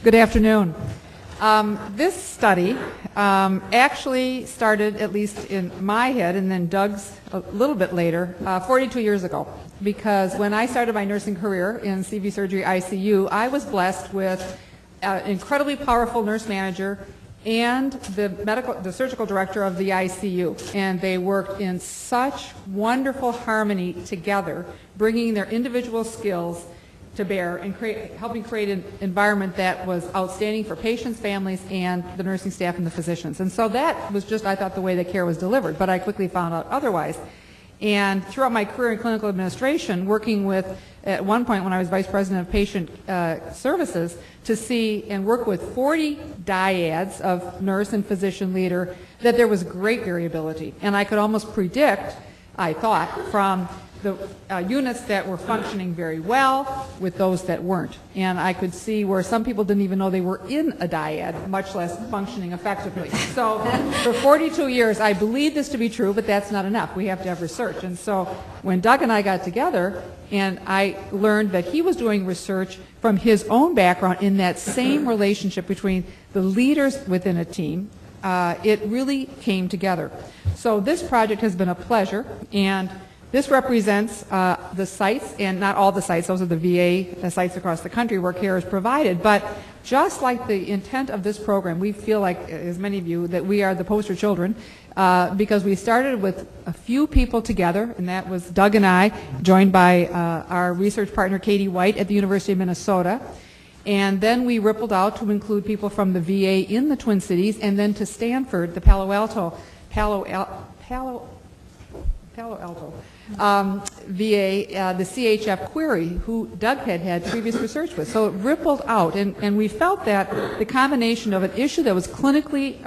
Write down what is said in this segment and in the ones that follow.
Good afternoon. This study actually started, at least in my head, and then Doug's a little bit later, 42 years ago. Because when I started my nursing career in CV surgery ICU, I was blessed with an incredibly powerful nurse manager and the surgical director of the ICU. And they worked in such wonderful harmony together, bringing their individual skills to bear and helping create an environment that was outstanding for patients, families, and the nursing staff and the physicians. And so that was just, I thought, the way the care was delivered, but I quickly found out otherwise. And throughout my career in clinical administration, working with, at one point when I was Vice President of Patient Services, to see and work with 40 dyads of nurse and physician leader, that there was great variability. And I could almost predict, I thought, from the units that were functioning very well with those that weren't. And I could see where some people didn't even know they were in a dyad, much less functioning effectively. So for 42 years, I believed this to be true, but that's not enough. We have to have research. And so when Doug and I got together, and I learned that he was doing research from his own background in that same relationship between the leaders within a team, it really came together. So this project has been a pleasure, and this represents the sites, and not all the sites, those are the VA sites across the country where care is provided, but just like the intent of this program, we feel like, as many of you, that we are the poster children because we started with a few people together, and that was Doug and I, joined by our research partner Katie White at the University of Minnesota. And then we rippled out to include people from the VA in the Twin Cities, and then to Stanford, the Palo Alto VA, the CHF query, who Doug had previous research with. So it rippled out, and we felt that the combination of an issue that was clinically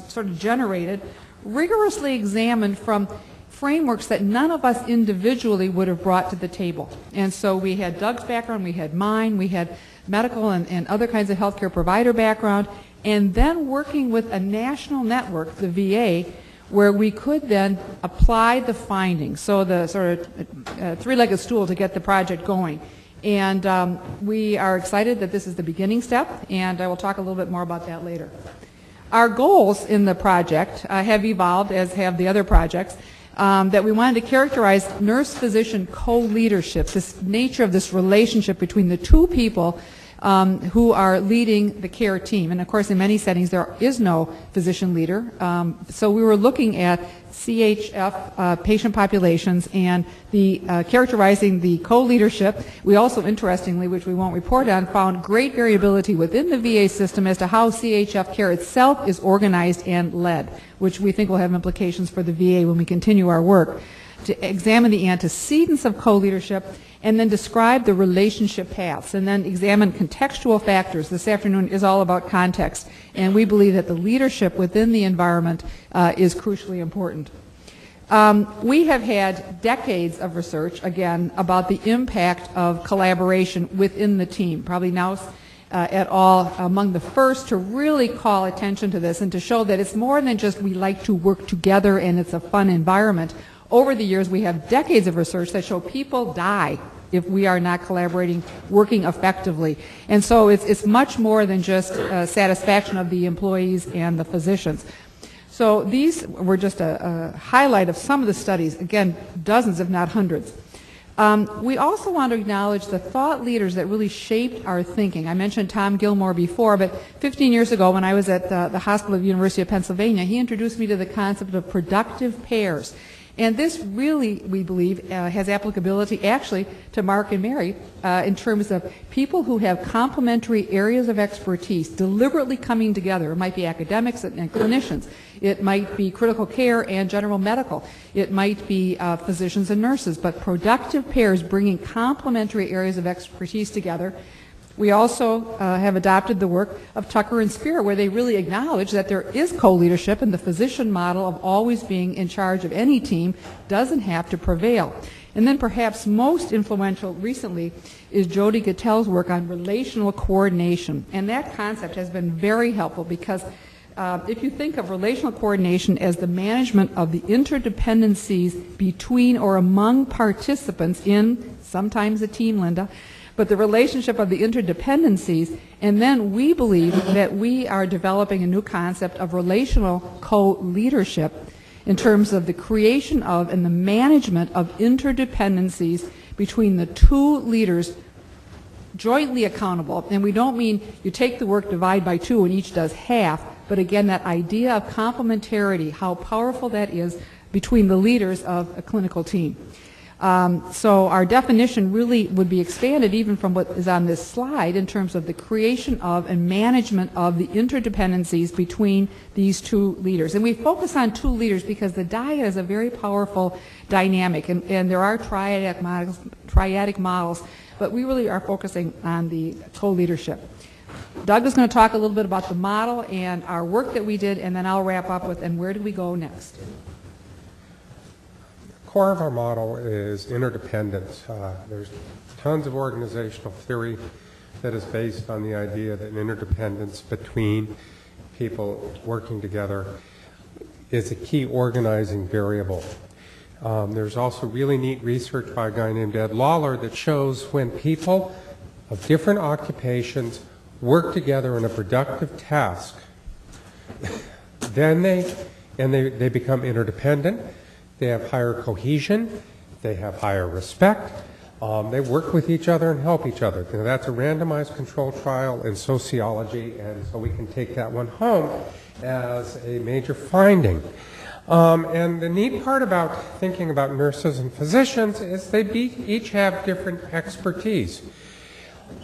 sort of generated, rigorously examined from frameworks that none of us individually would have brought to the table. And so we had Doug's background, we had mine, we had medical and other kinds of healthcare provider background, and then working with a national network, the VA, where we could then apply the findings, so the sort of three-legged stool to get the project going. And we are excited that this is the beginning step, and I will talk a little bit more about that later. Our goals in the project have evolved, as have the other projects, that we wanted to characterize nurse-physician co-leadership, this nature of this relationship between the two people who are leading the care team. And of course, in many settings, there is no physician leader. So we were looking at CHF patient populations and the characterizing the co-leadership. We also, interestingly, which we won't report on, found great variability within the VA system as to how CHF care itself is organized and led, which we think will have implications for the VA when we continue our work to examine the antecedents of co-leadership, and then describe the relationship paths, and then examine contextual factors. This afternoon is all about context, and we believe that the leadership within the environment is crucially important. We have had decades of research, again, about the impact of collaboration within the team, probably now et al. Among the first to really call attention to this and to show that it's more than just we like to work together and it's a fun environment. Over the years, we have decades of research that show people die if we are not collaborating, working effectively. And so it's much more than just satisfaction of the employees and the physicians. So these were just a highlight of some of the studies, again, dozens if not hundreds. We also want to acknowledge the thought leaders that really shaped our thinking. I mentioned Tom Gilmore before, but 15 years ago when I was at the hospital of the University of Pennsylvania, he introduced me to the concept of productive pairs. And this really, we believe, has applicability actually to Mark and Mary in terms of people who have complementary areas of expertise deliberately coming together. It might be academics and clinicians. It might be critical care and general medical. It might be physicians and nurses. But productive pairs bringing complementary areas of expertise together. We also have adopted the work of Tucker and Spear, where they really acknowledge that there is co-leadership, and the physician model of always being in charge of any team doesn't have to prevail. And then perhaps most influential recently is Jody Gattel's work on relational coordination. And that concept has been very helpful because if you think of relational coordination as the management of the interdependencies between or among participants in sometimes a team, Linda, but the relationship of the interdependencies. And then we believe that we are developing a new concept of relational co-leadership in terms of the creation of and the management of interdependencies between the two leaders jointly accountable. And we don't mean you take the work, divide by two, and each does half, but again, that idea of complementarity, how powerful that is between the leaders of a clinical team. So our definition really would be expanded even from what is on this slide in terms of the creation of and management of the interdependencies between these two leaders. And we focus on two leaders because the dyad is a very powerful dynamic, and there are triadic models, but we really are focusing on the co-leadership. Doug is going to talk a little bit about the model and our work that we did, and then I'll wrap up with, and where do we go next? Core of our model is interdependence. There's tons of organizational theory that is based on the idea that interdependence between people working together is a key organizing variable. There's also really neat research by a guy named Ed Lawler that shows when people of different occupations work together in a productive task, then they become interdependent. They have higher cohesion, they have higher respect, they work with each other and help each other. Now, that's a randomized controlled trial in sociology, and so we can take that one home as a major finding. And the neat part about thinking about nurses and physicians is they each have different expertise.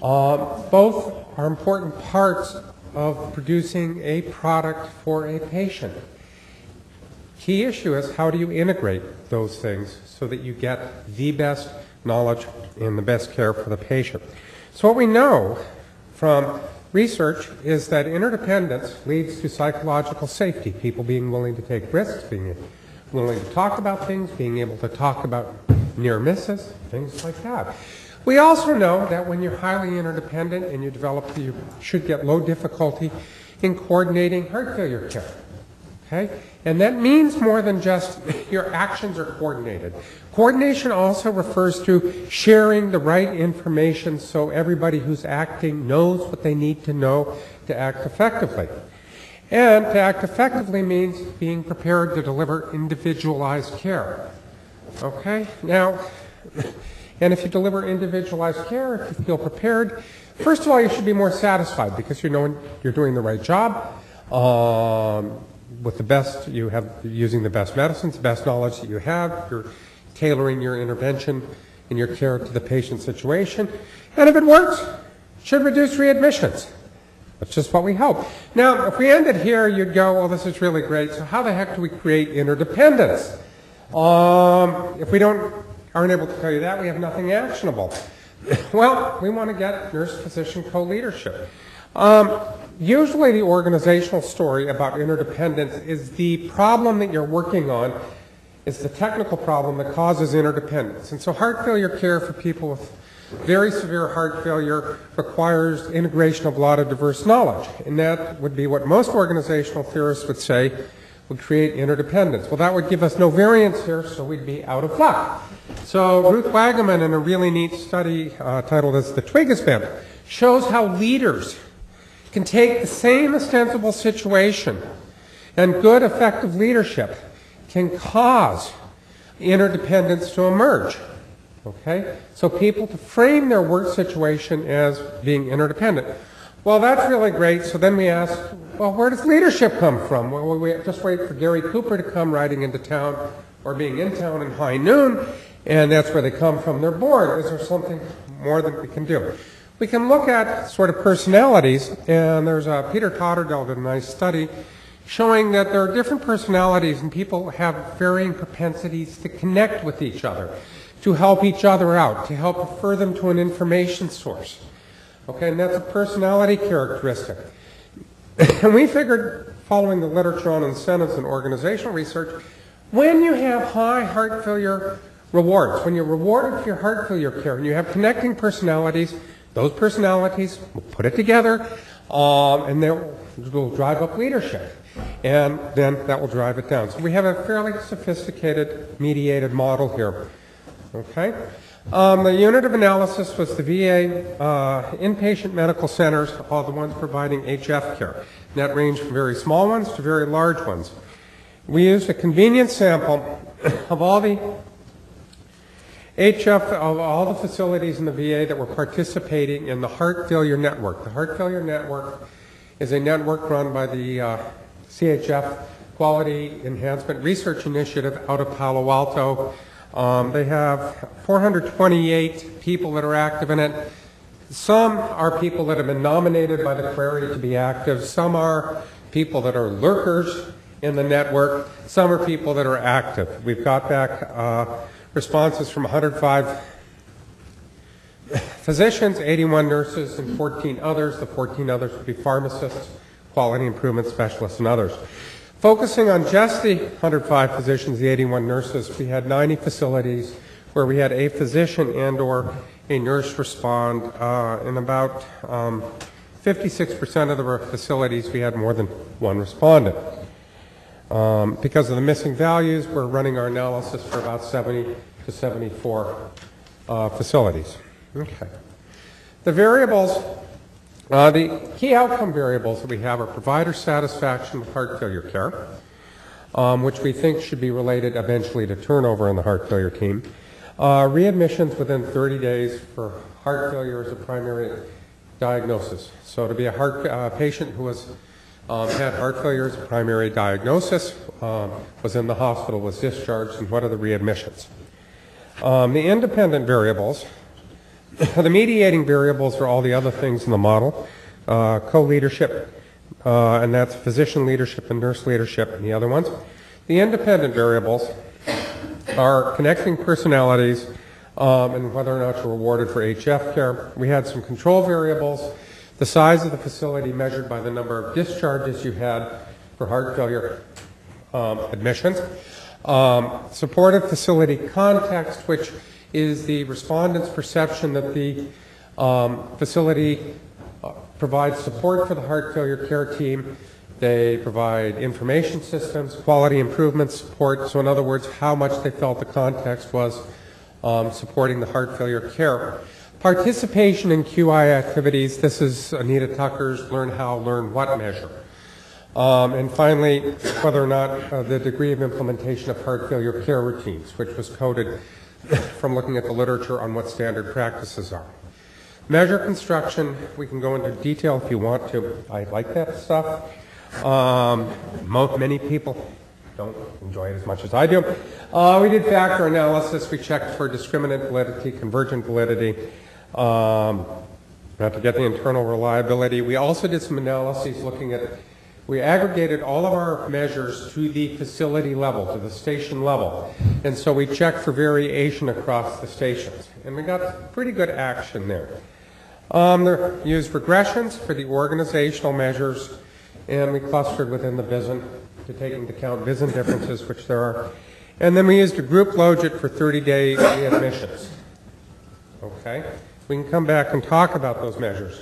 Both are important parts of producing a product for a patient. Key issue is how do you integrate those things so that you get the best knowledge and the best care for the patient. So what we know from research is that interdependence leads to psychological safety, people being willing to take risks, being willing to talk about things, being able to talk about near misses, things like that. We also know that when you're highly interdependent and you should get low difficulty in coordinating heart failure care. Okay? And that means more than just your actions are coordinated. Coordination also refers to sharing the right information so everybody who's acting knows what they need to know to act effectively. And to act effectively means being prepared to deliver individualized care. Okay? Now, and if you deliver individualized care, if you feel prepared, first of all, you should be more satisfied because you know you're doing the right job. With the best, you're using the best medicines, the best knowledge that you have, you're tailoring your intervention and your care to the patient situation. And if it works, it should reduce readmissions. That's just what we hope. Now, if we ended here, you'd go, well, this is really great, so how the heck do we create interdependence? If we aren't able to tell you that, we have nothing actionable. Well, we want to get nurse-physician co-leadership. Usually the organizational story about interdependence is the problem that you're working on is the technical problem that causes interdependence. And so heart failure care for people with very severe heart failure requires integration of a lot of diverse knowledge. And that would be what most organizational theorists would say would create interdependence. Well, that would give us no variance here, so we'd be out of luck. So Ruth Wagaman, in a really neat study titled as The Twig is Bent, shows how leaders can take the same ostensible situation and good, effective leadership can cause interdependence to emerge. Okay? So people to frame their work situation as being interdependent. Well, that's really great. So then we ask, well, where does leadership come from? Well, we just wait for Gary Cooper to come riding into town or being in town in high noon, and that's where they come from. They're bored. Is there something more that we can do? We can look at sort of personalities, and there's Peter Totterdell did a nice study showing that there are different personalities and people have varying propensities to connect with each other, to help each other out, to help refer them to an information source. Okay, and that's a personality characteristic. And we figured, following the literature on incentives and organizational research, when you have high heart failure rewards, when you're rewarded for your heart failure care and you have connecting personalities, those personalities will put it together and they will drive up leadership. And then that will drive it down. So we have a fairly sophisticated mediated model here. Okay? The unit of analysis was the VA inpatient medical centers, all the ones providing HF care. And that ranged from very small ones to very large ones. We used a convenience sample of all the HF, of all the facilities in the VA that were participating in the Heart Failure Network. The Heart Failure Network is a network run by the CHF Quality Enhancement Research Initiative out of Palo Alto. They have 428 people that are active in it. Some are people that have been nominated by the query to be active. Some are people that are lurkers in the network. Some are people that are active. We've got back responses from 105 physicians, 81 nurses, and 14 others. The 14 others would be pharmacists, quality improvement specialists, and others. Focusing on just the 105 physicians, the 81 nurses, we had 90 facilities where we had a physician and or a nurse respond. In about 56% of the facilities, we had more than one respondent. Because of the missing values, we're running our analysis for about 70 to 74 facilities. Okay. The variables, the key outcome variables that we have are provider satisfaction with heart failure care, which we think should be related eventually to turnover in the heart failure team. Readmissions within 30 days for heart failure as a primary diagnosis. So to be a patient who was had heart failure as a primary diagnosis, was in the hospital, was discharged, and what are the readmissions? The independent variables, the mediating variables are all the other things in the model, co-leadership, and that's physician leadership and nurse leadership, and the other ones. The independent variables are connecting personalities and whether or not you're rewarded for HF care. We had some control variables, the size of the facility measured by the number of discharges you had for heart failure admissions. Supportive facility context, which is the respondent's perception that the facility provides support for the heart failure care team. They provide information systems, quality improvement support. So in other words, how much they felt the context was supporting the heart failure care. Participation in QI activities. This is Anita Tucker's Learn How, Learn What measure. And finally, whether or not the degree of implementation of heart failure care routines, which was coded from looking at the literature on what standard practices are. Measure construction, we can go into detail if you want to. I like that stuff. Many people don't enjoy it as much as I do. We did factor analysis. We checked for discriminant validity, convergent validity, to get the internal reliability. We also did some analyses looking at, we aggregated all of our measures to the facility level, to the station level. And so we checked for variation across the stations. And we got pretty good action there. They used regressions for the organizational measures, and we clustered within the VISN to take into account VISN differences, which there are. And then we used a group logit for 30-day readmissions. Okay? We can come back and talk about those measures.